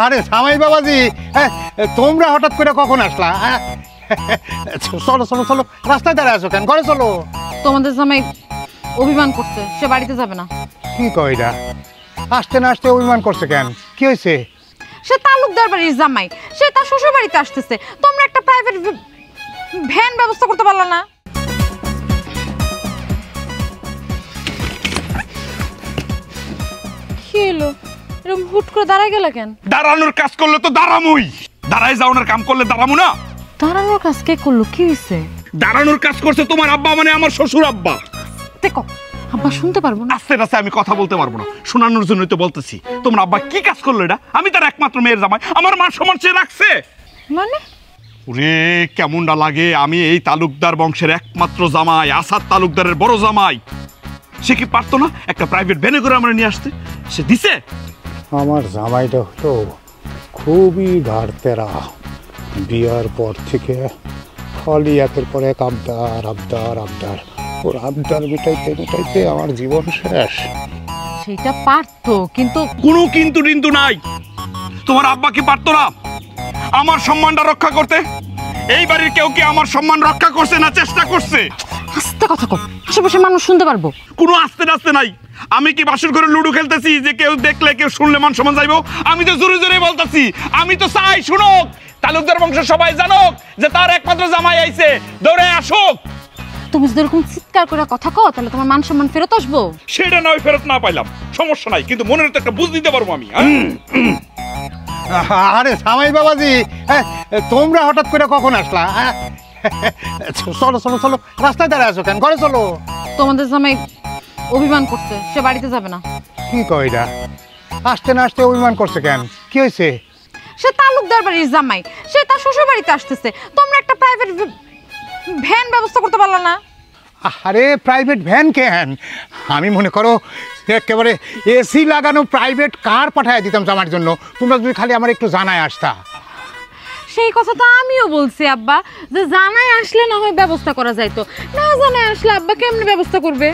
আরে সামাই বাবাজি, তোমরা হঠাৎ করে কখন আসলা? চলো চলো চলো, রাস্তায় দাঁড়ায় আছো কেন? ঘরে চলো। তোমাদের জামাই অভিমান করছে, সে বাড়িতে যাবে না। কি কয় এটা? আসতে না আসতে অভিমান করছে কেন? কি হয়েছে? সে তালুকদার বাড়ির জামাই, সে তার শ্বশুর বাড়িতে আসতেছে। তোমরা একটা প্রাইভেট ভ্যান ব্যবস্থা করতে পারলা না? কি হলো, এরকম হুট করে দাঁড়ায় গেল কেন? দাঁড়ানোর কাজ করলে তো দাঁড়ামুই, দাঁড়ায় যাওয়ার কাম করলে দাঁড়ামু না। দাঁড়ানোর কাজ কে করলো? কি হয়েছে? দাঁড়ানোর কাজ করছে তোমার আব্বা, মানে আমার শ্বশুর আব্বা। দেখো আব্বা শুনতে পারবো না। আস্তে আস্তে আমি কথা বলতে পারবো না, শোনানোর জন্যই তো বলতেছি। তোমার আব্বা কি কাজ করলো এটা? আমি তার একমাত্র মেয়ের জামাই, আমার মান সম্মান সে রাখছে মানে? ওরে কেমনটা লাগে, আমি এই তালুকদার বংশের একমাত্র জামাই, আসাদ তালুকদারের বড় জামাই। সে কি পারতো না একটা প্রাইভেট ভ্যানে করে আমরা নিয়ে আসতে? সে দিছে? আমার জামাইটা হলো খুবই ঘাড়তেরা। বিয়ার পর থেকে খালি একের পর এক আবদার আবদার আবদার। ওর আবদার মিটাইতে মিটাইতে আমার জীবন শেষ। সেটা পারতো, কিন্তু কোনো কিন্তু টিন্তু নাই। তোমার আব্বা কি পারতো না আমার সম্মানটা রক্ষা করতে? এই বাড়ির কেউ কি আমার সম্মান রক্ষা করছে না চেষ্টা করছে? আস্তে কথা কও, আশেপাশে মানুষ শুনতে পারবো। কোনো আস্তে নাস্তে নাই। আমি কি বাসর ঘরে লুডো খেলতেছি যে কেউ দেখলে কেউ শুনলে মান সম্মান যাইবো? আমি তো জোরে জোরে বলতেছি, আমি তো চাই শুনুক, তালুকদার বংশ সবাই জানুক যে তার একমাত্র জামাই আইছে, দৌড়ে আসুক। তুমি যদি এরকম চিৎকার করে কথা কও তাহলে তোমার মান সম্মান ফেরত আসবো। সেটা নয় ফেরত না পাইলাম সমস্যা নাই, কিন্তু মনের তো একটা বুঝ দিতে পারবো আমি। আরে সামাই বাবাজি, তোমরা হঠাৎ করে কখন আসলা? চলো চলো চলো, রাস্তায় দাঁড়ায় আছো কেন? ঘরে চলো। তোমাদের জামাই অভিমান করছে, সে বাড়িতে যাবে না। কি কয় এটা? আসতে না আসতে অভিমান করছে কেন? কি হয়েছে? সে তালুকদার বাড়ির জামাই, সে তার শ্বশুর বাড়িতে আসতেছে। তোমরা একটা প্রাইভেট ভ্যান ব্যবস্থা করতে পারলা না? আরে প্রাইভেট ভ্যান কেন? আমি মনে করো একেবারে এসি লাগানো প্রাইভেট কার পাঠায় দিতাম আমার জন্য, তোমরা যদি খালি আমার একটু জানায় আসতা। সেই কথা তো আমিও বলছি আব্বা, যে জানায় আসলে না হয় ব্যবস্থা করা যাইতো, না জানায় আসলে আব্বা কেমনে ব্যবস্থা করবে?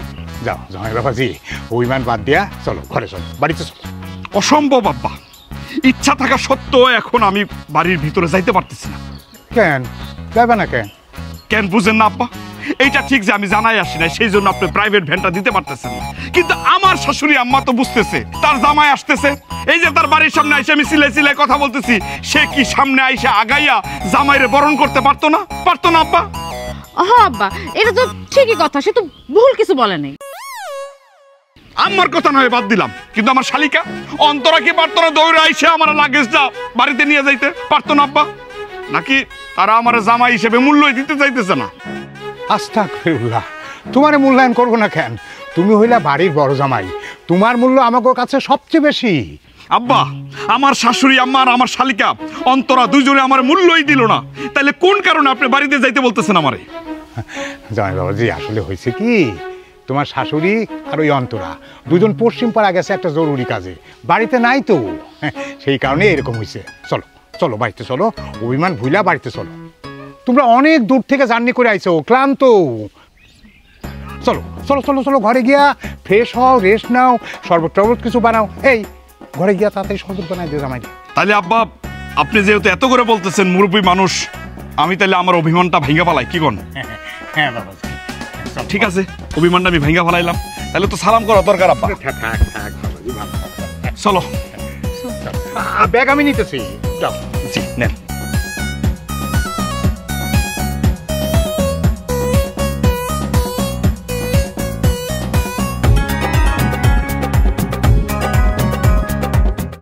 যাও জামাই বাবাজি, অভিমান বাদ দিয়া চলো ঘরে চলো, বাড়িতে চলো। অসম্ভব আব্বা, ইচ্ছা থাকা সত্ত্বেও এখন আমি বাড়ির ভিতরে যাইতে পারতেছি না। কেন যাবে না? কেন কেন বুঝেন না আব্বা? এইটা ঠিক যে আমি জানাই আসি না, সেই জন্য আপনি প্রাইভেট ভ্যানটা দিতে পারতেছেন না, কিন্তু আমার শাশুড়ি আম্মা তো বুঝতেছে তার জামাই আসতেছে। এই যে তার বাড়ির সামনে আইসা আমি সিলাই সিলাই কথা বলতেছি, সে কি সামনে আইসা আগাইয়া জামাইরে বরণ করতে পারতো না? পারতো না আব্বা? হ্যাঁ আব্বা, এটা তো ঠিকই কথা, সে তো ভুল কিছু বলে নাই। আমার কথা নয় বাদ দিলাম, কিন্তু আমার শালিকা অন্তরা কি পারতো না দৌড়ে আইসা আমার লাগেজটা বাড়িতে নিয়ে যাইতে? পারতো না আব্বা? নাকি তারা আমার জামাই হিসেবে মূল্যই দিতে চাইতেছে না? আস্তাগফিরুল্লাহ, তোমার মূল্যায়ন করবো না কেন? তুমি হইলা বাড়ির বড় জামাই, তোমার মূল্য আমার কাছে সবচেয়ে বেশি। আব্বা, আমার শাশুড়ি আম্মা আর আমার শালিকা অন্তরা দুইজনে আমার মূল্যই দিল না, তাহলে কোন কারণে আপনি বাড়িতে যাইতে বলতেছেন আমারে? জামাই বাবাজি, আসলে হয়েছে কি, তোমার শাশুড়ি আর ওই অন্তরা দুজন পশ্চিম পাড়া গেছে একটা জরুরি কাজে, বাড়িতে নাই তো, সেই কারণে এরকম হয়েছে। চলো চলো বাড়িতে চলো, অভিমান ভুইলা বাড়িতে চলো। তোমরা অনেক দূর থেকে জার্নি করে আইছো, ক্লান্ত। চলো চলো চলো চলো, ঘরে গিয়া ফ্রেশ হও, রেস্ট নাও, শরবত টরবত কিছু বানাও। এই ঘরে গিয়া তাড়াতাড়ি শরবত বানাই দিয়ে জামাই। তাহলে আব্বা, আপনি যেহেতু এত করে বলতেছেন মুরব্বী মানুষ, আমি তাহলে আমার অভিমানটা ভেঙে ফেলাই, কি কোন? হ্যাঁ বাবাজি, ঠিক আছে, অভিমানটা আমি ভেঙে ফেলাইলাম। তাহলে তো সালাম করা দরকার আব্বা। চলো, ব্যাগ আমি নিতেছি, যাও। জি নেন।